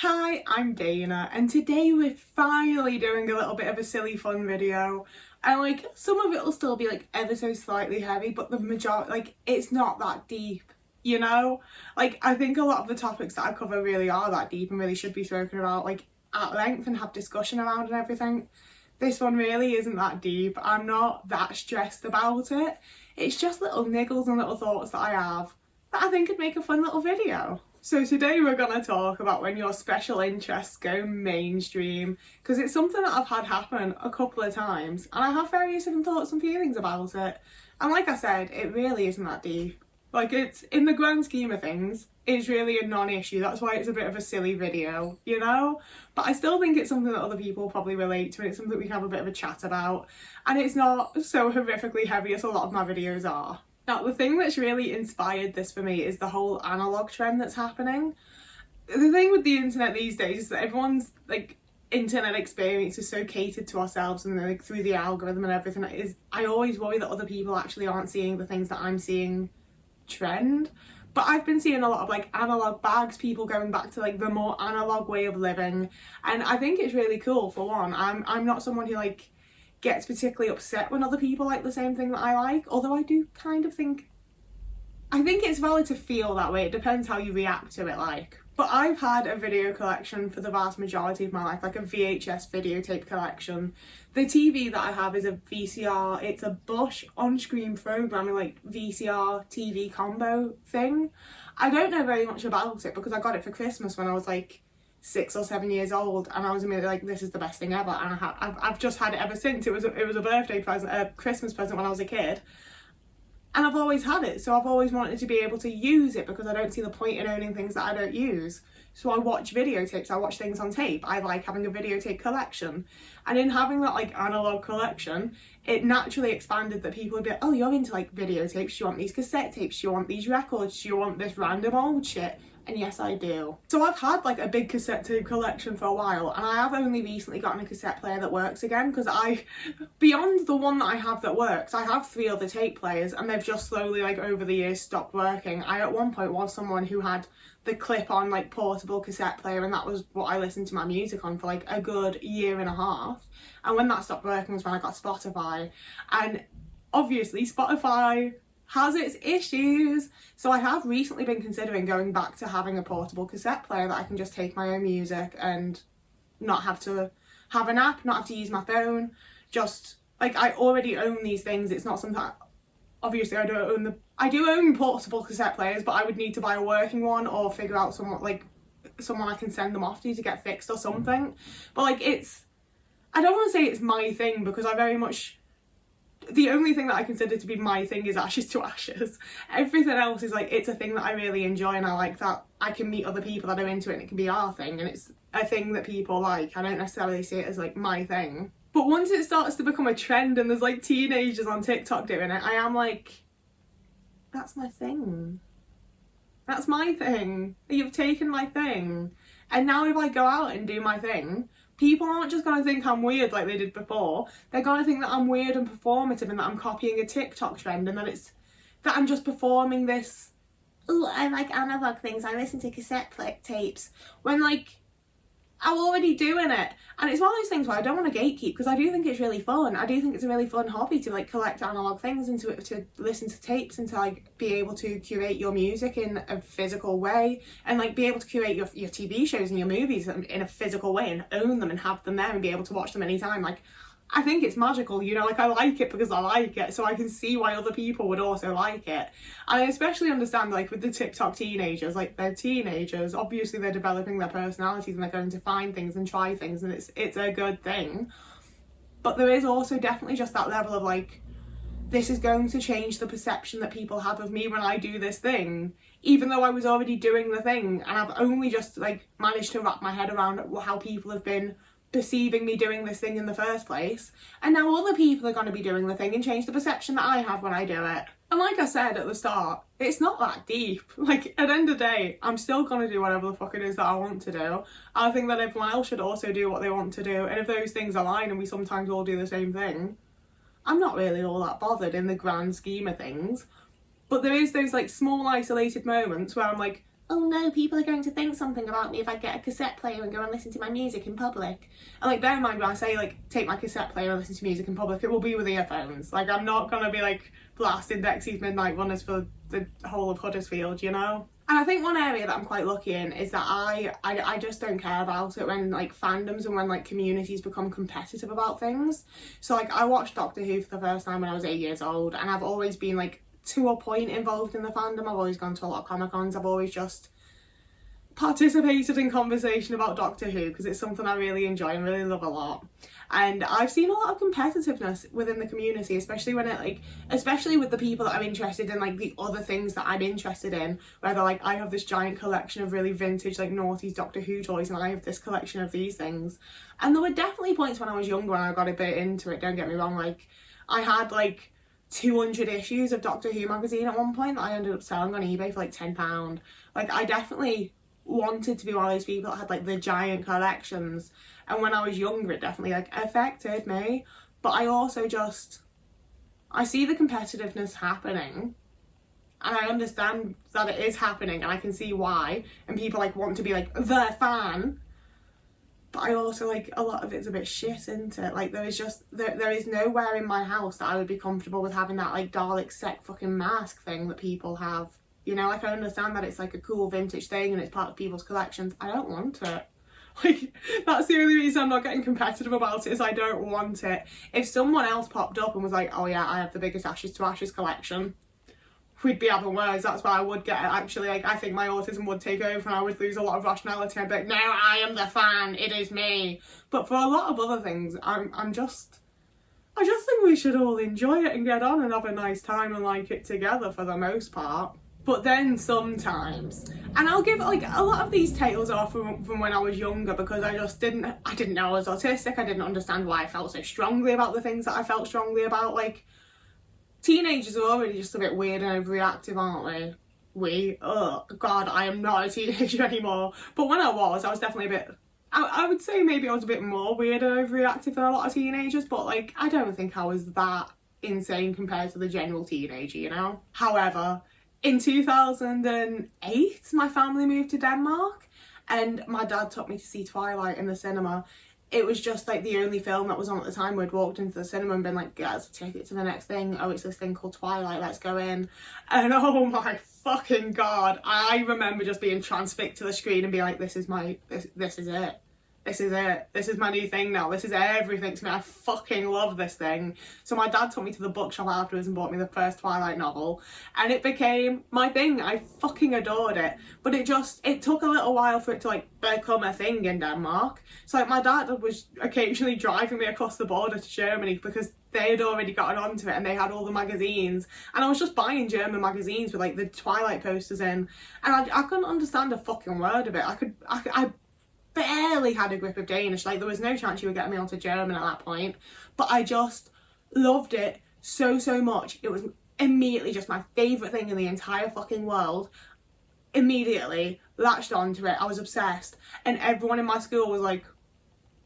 Hi, I'm Dana, and today we're finally doing a little bit of a silly fun video. And some of it will still be ever so slightly heavy, but the majority, it's not that deep, you know? I think a lot of the topics that I cover really are that deep and really should be spoken about at length and have discussion around and everything. This one really isn't that deep. I'm not that stressed about it. It's just little niggles and little thoughts that I have that I think could make a fun little video. So today we're going to talk about when your special interests go mainstream, because it's something that I've had happen a couple of times and I have various different thoughts and feelings about it. And like I said, it really isn't that deep. It's, in the grand scheme of things, it's really a non-issue. That's why it's a bit of a silly video, you know? But I still think it's something that other people probably relate to, and it's something we can have a bit of a chat about. And it's not so horrifically heavy as a lot of my videos are. Now, the thing that's really inspired this for me is the whole analogue trend that's happening. The thing with the internet these days is that everyone's internet experience is so catered to ourselves, and through the algorithm and everything, I always worry that other people actually aren't seeing the things that I'm seeing trend. But I've been seeing a lot of analogue bags, people going back to the more analogue way of living, and I think it's really cool. For one, I'm not someone who gets particularly upset when other people like the same thing that I like, although I do kind of think it's valid to feel that way. It depends how you react to it. But I've had a video collection for the vast majority of my life, a VHS videotape collection. The TV that I have is a VCR. It's a Bosch on-screen programming VCR TV combo thing. I don't know very much about it because I got it for Christmas when I was 6 or 7 years old, and I was immediately this is the best thing ever, and I've just had it ever since. It was a birthday present, a Christmas present when I was a kid, and I've always had it, so I've always wanted to be able to use it because I don't see the point in owning things that I don't use. So I watch videotapes, I watch things on tape. I like having a videotape collection, and in having that analogue collection, it naturally expanded that people would be oh, you're into videotapes, do you want these cassette tapes, do you want these records, do you want this random old shit? And yes, I do. So I've had a big cassette tape collection for a while, and I have only recently gotten a cassette player that works again, because beyond the one that I have that works, I have 3 other tape players, and they've just slowly over the years stopped working. I at one point was someone who had the clip-on portable cassette player, and that was what I listened to my music on for a good year and a half. And when that stopped working was when I got Spotify, and obviously Spotify has its issues. So I have recently been considering going back to having a portable cassette player that I can just take my own music and not have to have an app, not have to use my phone. Just I already own these things. It's not something obviously I do own portable cassette players, but I would need to buy a working one or figure out someone I can send them off to get fixed or something. But I don't want to say it's my thing, because I very much, the only thing that I consider to be my thing is Ashes to Ashes. Everything else is it's a thing that I really enjoy, and I like that I can meet other people that are into it and it can be our thing, and it's a thing that people like. I don't necessarily see it as my thing. But once it starts to become a trend and there's teenagers on TikTok doing it, I am that's my thing. That's my thing. You've taken my thing. And now if I go out and do my thing, people aren't just going to think I'm weird like they did before. They're going to think that I'm weird and performative, and that I'm copying a TikTok trend, and that I'm just performing this, oh, I like analog things, I listen to cassette tapes, when I'm already doing it. And it's one of those things where I don't want to gatekeep, because I do think it's really fun. I do think it's a really fun hobby to collect analog things and to listen to tapes, and to be able to curate your music in a physical way, and be able to curate your TV shows and your movies in a physical way and own them and have them there and be able to watch them anytime. I think it's magical, I like it because I like it, so I can see why other people would also like it. And I especially understand with the TikTok teenagers, they're teenagers, obviously they're developing their personalities and they're going to find things and try things, and it's a good thing. But there is also definitely just that level of this is going to change the perception that people have of me when I do this thing, even though I was already doing the thing, and I've only just managed to wrap my head around how people have been perceiving me doing this thing in the first place. And now other people are going to be doing the thing and change the perception that I have when I do it. And like I said at the start, it's not that deep. At the end of the day, I'm still going to do whatever the fuck it is that I want to do. I think that everyone else should also do what they want to do. And if those things align and we sometimes all do the same thing, I'm not really all that bothered in the grand scheme of things. But there is those small isolated moments where I'm oh no, people are going to think something about me if I get a cassette player and go and listen to my music in public. And like, bear in mind when I say like take my cassette player and listen to music in public, it will be with earphones. Like, I'm not gonna be like blasting Dexy's Midnight Runners for the whole of Huddersfield, you know? And I think one area that I'm quite lucky in is that I just don't care about it when like fandoms and when like communities become competitive about things. So like, I watched Doctor Who for the first time when I was 8 years old, and I've always been like to a point involved in the fandom. I've always gone to a lot of Comic-Cons. I've always just participated in conversation about Doctor Who because it's something I really enjoy and really love a lot. And I've seen a lot of competitiveness within the community, especially when it like, especially with the people that I'm interested in, like the other things that I'm interested in, whether like I have this giant collection of really vintage like noughties Doctor Who toys and I have this collection of these things. And there were definitely points when I was younger when I got a bit into it, don't get me wrong, like I had like 200 issues of Doctor Who magazine at one point that I ended up selling on eBay for like £10. Like, I definitely wanted to be one of those people that had like the giant collections, and when I was younger it definitely like affected me. But I also just, I see the competitiveness happening and I understand that it is happening and I can see why, and people like want to be like the fan. But I also like, a lot of it's a bit shit, isn't it? Like, there is just, there is nowhere in my house that I would be comfortable with having that like Dalek sect fucking mask thing that people have. You know, like, I understand that it's like a cool vintage thing and it's part of people's collections. I don't want it. Like, that's the only reason I'm not getting competitive about it, is I don't want it. If someone else popped up and was like, oh yeah, I have the biggest Ashes to Ashes collection, we'd be having words. That's what I would get. Actually, like, I think my autism would take over and I would lose a lot of rationality. I'd be like, no, I am the fan, it is me. But for a lot of other things, I just think we should all enjoy it and get on and have a nice time and like it together for the most part. But then sometimes, and I'll give like a lot of these tales are from when I was younger, because I didn't know I was autistic. I didn't understand why I felt so strongly about the things that I felt strongly about. Like, teenagers are already just a bit weird and overreactive, aren't we? Oh God, I am not a teenager anymore. But when I was definitely a bit, I would say maybe I was a bit more weird and overreactive than a lot of teenagers, but like, I don't think I was that insane compared to the general teenager, you know? However, in 2008, my family moved to Denmark and my dad took me to see Twilight in the cinema. It was just like the only film that was on at the time. We'd walked into the cinema and been like, get us a ticket to the next thing. Oh, it's this thing called Twilight, let's go in. And oh my fucking God, I remember just being transfixed to the screen and being like, this is it. This is it. This is my new thing now. This is everything to me. I fucking love this thing. So my dad took me to the bookshop afterwards and bought me the first Twilight novel. And it became my thing. I fucking adored it. But it took a little while for it to like become a thing in Denmark. So like, my dad was occasionally driving me across the border to Germany because they had already gotten onto it and they had all the magazines. And I was just buying German magazines with like the Twilight posters in. And I couldn't understand a fucking word of it. I barely had a grip of Danish. Like, there was no chance you would get me onto German at that point. But I just loved it so much. It was immediately just my favourite thing in the entire fucking world. Immediately latched onto it. I was obsessed. And everyone in my school was like,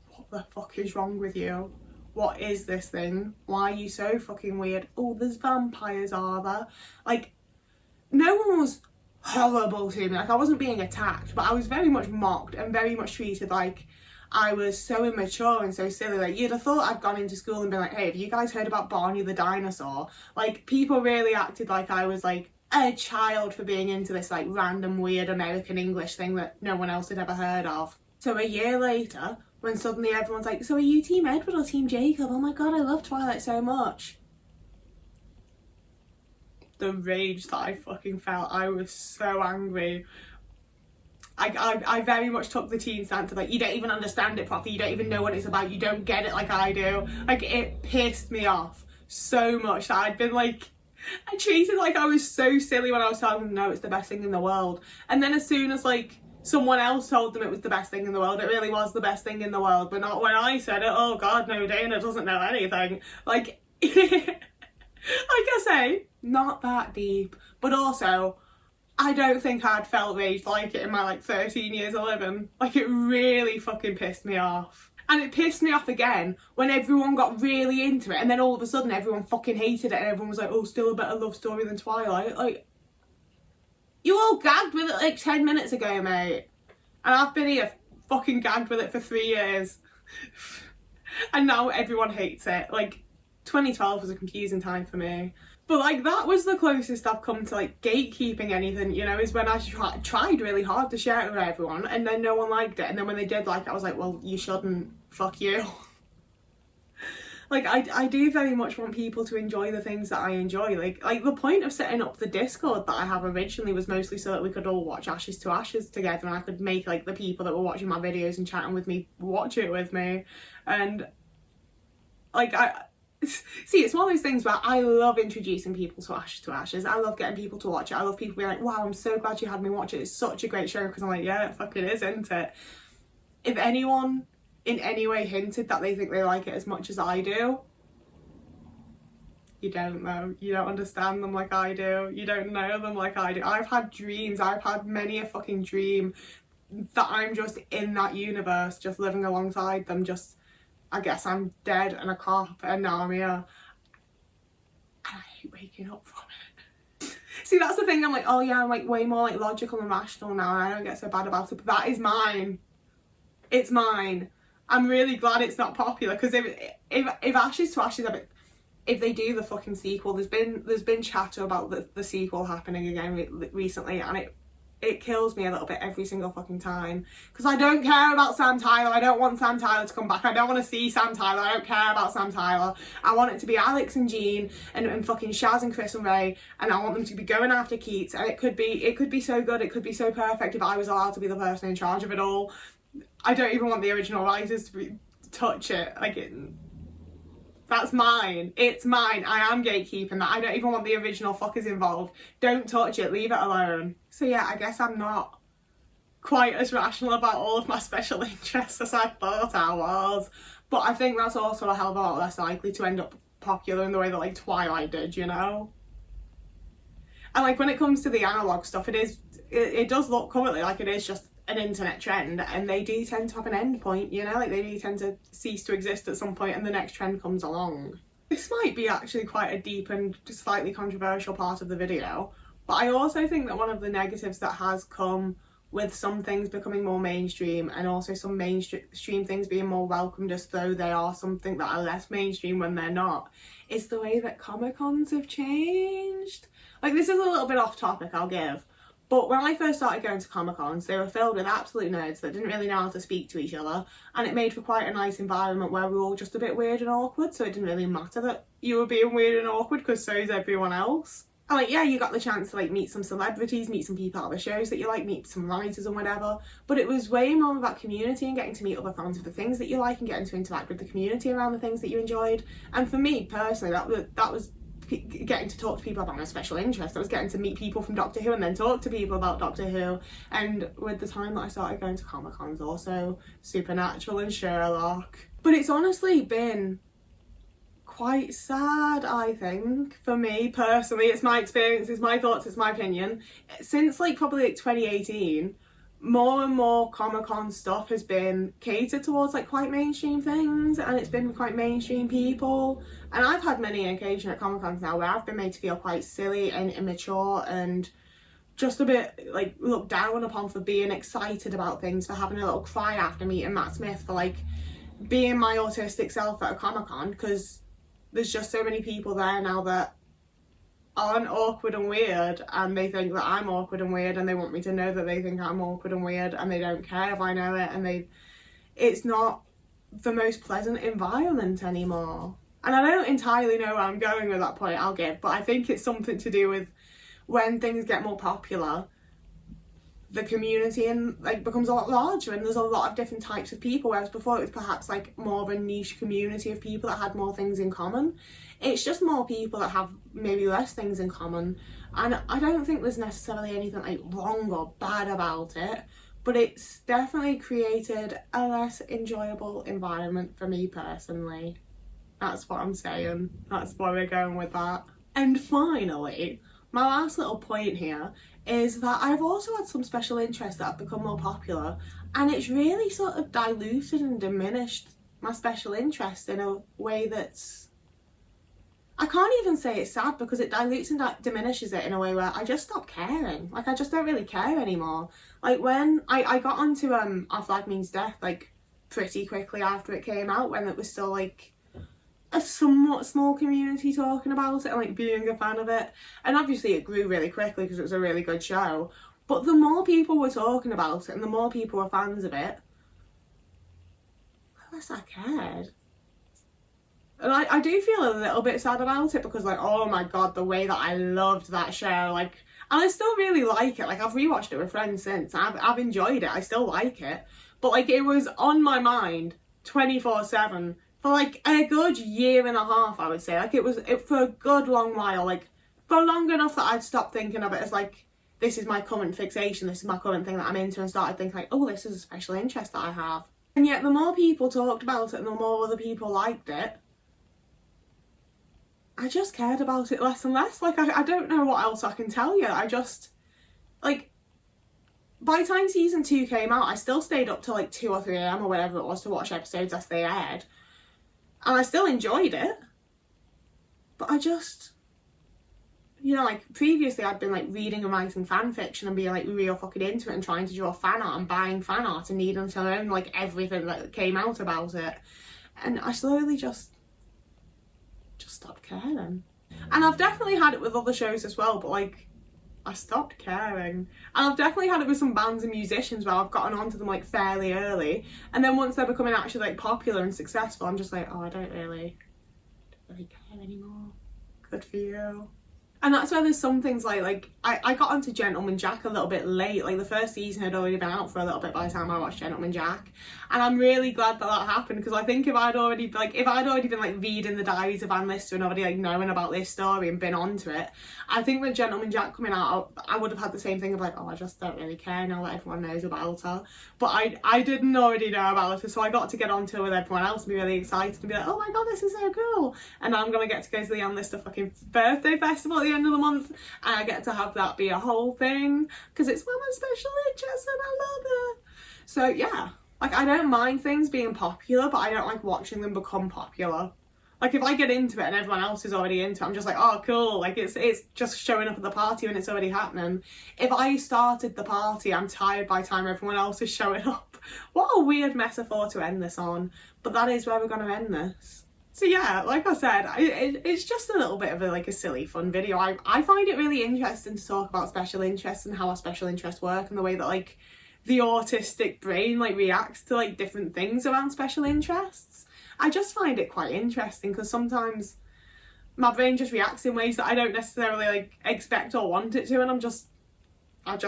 what the fuck is wrong with you? What is this thing? Why are you so fucking weird? Oh, there's vampires, are there? Like, no one was horrible to me. Like, I wasn't being attacked, but I was very much mocked and very much treated like I was so immature and so silly. Like, you'd have thought I'd gone into school and been like, hey, have you guys heard about Barney the dinosaur? Like, people really acted like I was like a child for being into this like random weird American English thing that no one else had ever heard of. So a year later, when suddenly everyone's like, so are you Team Edward or Team Jacob? Oh my God, I love Twilight so much. The rage that I fucking felt. I was so angry. I very much took the teen stance of like, you don't even understand it properly, you don't even know what it's about, you don't get it like I do. Like, it pissed me off so much that I'd been like, I treated like I was so silly when I was telling them no, it's the best thing in the world. And then as soon as like someone else told them it was the best thing in the world, it really was the best thing in the world, but not when I said it. Oh God, no, Dana doesn't know anything. Like, like I say, not that deep, but also I don't think I'd felt rage like it in my like 13 years of living. Like, it really fucking pissed me off. And it pissed me off again when everyone got really into it and then all of a sudden everyone fucking hated it and everyone was like, oh, still a better love story than Twilight. Like, You all gagged with it like 10 minutes ago, mate. And I've been here fucking gagged with it for 3 years. And now everyone hates it. Like, 2012 was a confusing time for me. But like, that was the closest I've come to like gatekeeping anything, you know, is when I tried really hard to share it with everyone and then no one liked it. And then when they did like it, I was like, well, you shouldn't. Fuck you. Like, I do very much want people to enjoy the things that I enjoy. Like the point of setting up the Discord that I have originally was mostly so that we could all watch Ashes to Ashes together and I could make like the people that were watching my videos and chatting with me watch it with me. And like, see, it's one of those things where I love introducing people to Ashes. I love getting people to watch it. I love people being like, wow, I'm so glad you had me watch it. It's such a great show. Because I'm like, yeah, it fucking is, isn't it? If anyone in any way hinted that they think they like it as much as I do, you don't know. You don't understand them like I do. You don't know them like I do. I've had dreams. I've had many a fucking dream that I'm just in that universe, just living alongside them. Just, I guess I'm dead and a cop and now I'm here. And I hate waking up from it. See, that's the thing. I'm like, oh yeah, I'm like way more like logical and rational now and I don't get so bad about it. But that is mine. It's mine. I'm really glad it's not popular because if Ashes to Ashes, if they do the fucking sequel, there's been chatter about the sequel happening again recently, and it kills me a little bit every single fucking time because I don't care about Sam Tyler. I don't want Sam Tyler to come back. I don't want to see Sam Tyler. I don't care about Sam Tyler. I want it to be Alex and Jean and fucking Shaz and Chris and Ray, and I want them to be going after Keats. And it could be so good. It could be so perfect if I was allowed to be the person in charge of it all. I don't even want the original writers to touch it. Like, that's mine. It's mine. I am gatekeeping that. I don't even want the original fuckers involved. Don't touch it. Leave it alone. So yeah, I guess I'm not quite as rational about all of my special interests as I thought I was. But I think that's also a hell of a lot less likely to end up popular in the way that like Twilight did, you know? And like when it comes to the analogue stuff, it does look currently like it is just an internet trend, and they do tend to have an end point, you know, like they do tend to cease to exist at some point and the next trend comes along. This might be actually quite a deep and slightly controversial part of the video, but I also think that one of the negatives that has come with some things becoming more mainstream and also some mainstream things being more welcomed as though they are something that are less mainstream when they're not, is the way that Comic-Cons have changed. Like, this is a little bit off topic, I'll give. But when I first started going to Comic-Cons, they were filled with absolute nerds that didn't really know how to speak to each other, and it made for quite a nice environment where we were all just a bit weird and awkward, so it didn't really matter that you were being weird and awkward because so is everyone else. And like, yeah, you got the chance to like meet some celebrities, meet some people at the shows that you like, meet some writers and whatever, but it was way more about community and getting to meet other fans of the things that you like and getting to interact with the community around the things that you enjoyed. And for me personally, that was getting to talk to people about my special interest. I was getting to meet people from Doctor Who and then talk to people about Doctor Who. And with the time that I started going to Comic-Cons, also Supernatural and Sherlock. But it's honestly been quite sad, I think, for me personally. It's my experience, it's my thoughts, it's my opinion. Since like probably like 2018, more and more Comic-Con stuff has been catered towards like quite mainstream things, and it's been quite mainstream people. And I've had many an occasion at Comic-Cons now where I've been made to feel quite silly and immature and just a bit like looked down upon for being excited about things, for having a little cry after meeting Matt Smith, for like being my autistic self at a Comic-Con, because there's just so many people there now that aren't awkward and weird, and they think that I'm awkward and weird, and they want me to know that they think I'm awkward and weird, and they don't care if I know it, and it's not the most pleasant environment anymore. And I don't entirely know where I'm going with that point, I'll give, but I think it's something to do with when things get more popular, the community and like becomes a lot larger, and there's a lot of different types of people, whereas before it was perhaps like more of a niche community of people that had more things in common. It's just more people that have maybe less things in common, and I don't think there's necessarily anything like wrong or bad about it, but it's definitely created a less enjoyable environment for me personally. That's what I'm saying. That's where we're going with that. And finally, my last little point here is that I've also had some special interests that have become more popular, and it's really sort of diluted and diminished my special interest in a way that's I can't even say it's sad because it dilutes and diminishes it in a way where I just stop caring. Like, I just don't really care anymore. Like, when I got onto Our Flag Means Death, like, pretty quickly after it came out, when it was still, like, a somewhat small community talking about it and, like, being a fan of it. And obviously it grew really quickly because it was a really good show. But the more people were talking about it and the more people were fans of it, the less I cared. And I do feel a little bit sad about it because, like, oh my god, the way that I loved that show, like, and I still really like it. Like, I've rewatched it with friends since. I've enjoyed it. I still like it. But, like, it was on my mind 24/7 for, like, a good year and a half, I would say. Like, it was for a good long while. Like, for long enough that I'd stopped thinking of it as, like, this is my current fixation. This is my current thing that I'm into, and started thinking, like, oh, this is a special interest that I have. And yet, the more people talked about it and the more other people liked it, I just cared about it less and less. Like, I don't know what else I can tell you. I just, like, by the time season 2 came out, I still stayed up till like 2 or 3 a.m. or whatever it was to watch episodes as they aired. And I still enjoyed it. But I just, you know, like, previously I'd been, like, reading and writing fan fiction and being, like, real fucking into it and trying to draw fan art and buying fan art and needing to own, like, everything that came out about it. And I slowly just stopped caring. And I've definitely had it with other shows as well, but, like, I stopped caring. And I've definitely had it with some bands and musicians where I've gotten onto them, like, fairly early, and then once they're becoming actually, like, popular and successful, I'm just like, oh, I don't really care anymore. Good for you. And that's where there's some things like I got onto Gentleman Jack a little bit late. Like, the first season had already been out for a little bit by the time I watched Gentleman Jack, and I'm really glad that happened, because I think if I'd already been, like, reading the diaries of Anne Lister and already, like, knowing about this story and been onto it, I think with Gentleman Jack coming out, I would have had the same thing of, like, oh, I just don't really care now that everyone knows about her. But I didn't already know about her, so I got to get onto it with everyone else and be really excited and be like, oh my god, this is so cool. And now I'm gonna get to go to the Anne Lister fucking birthday festival at the end of the month, and I get to have that be a whole thing because it's one of my special interests and I love it. So yeah, like, I don't mind things being popular, but I don't like watching them become popular. Like, if I get into it and everyone else is already into it, I'm just like, oh, cool. Like, it's just showing up at the party when it's already happening. If I started the party, I'm tired by the time everyone else is showing up. What a weird metaphor to end this on. But that is where we're going to end this. So yeah, like I said, it's just a little bit of a silly fun video. I find it really interesting to talk about special interests and how our special interests work and the way that, like, the autistic brain, like, reacts to, like, different things around special interests. I just find it quite interesting because sometimes my brain just reacts in ways that I don't necessarily, like, expect or want it to, and I just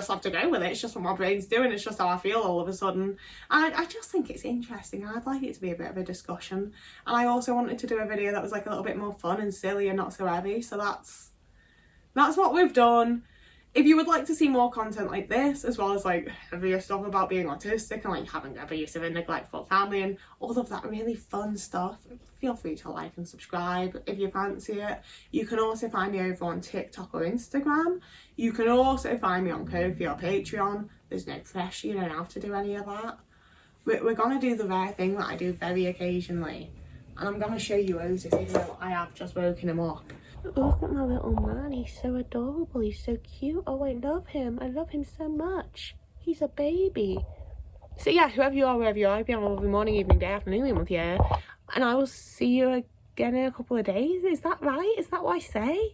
have to go with it. It's just what my brain's doing. It's just how I feel all of a sudden. And I just think it's interesting. I'd like it to be a bit of a discussion. And I also wanted to do a video that was, like, a little bit more fun and silly and not so heavy. So that's what we've done. If you would like to see more content like this, as well as, like, heavier stuff about being autistic and, like, having abusive and neglectful family and all of that really fun stuff, feel free to like and subscribe if you fancy it. You can also find me over on TikTok or Instagram. You can also find me on Ko-fi or Patreon. There's no pressure, you don't have to do any of that. We're going to do the rare thing that I do very occasionally, and I'm going to show you Otis, even though I have just woken him up. Look at my little man, he's so adorable, he's so cute. Oh, I love him so much. He's a baby. So yeah, whoever you are, wherever you are, I hope you have a lovely morning, evening, day, afternoon with you. And I will see you again in a couple of days. Is that right? Is that what I say?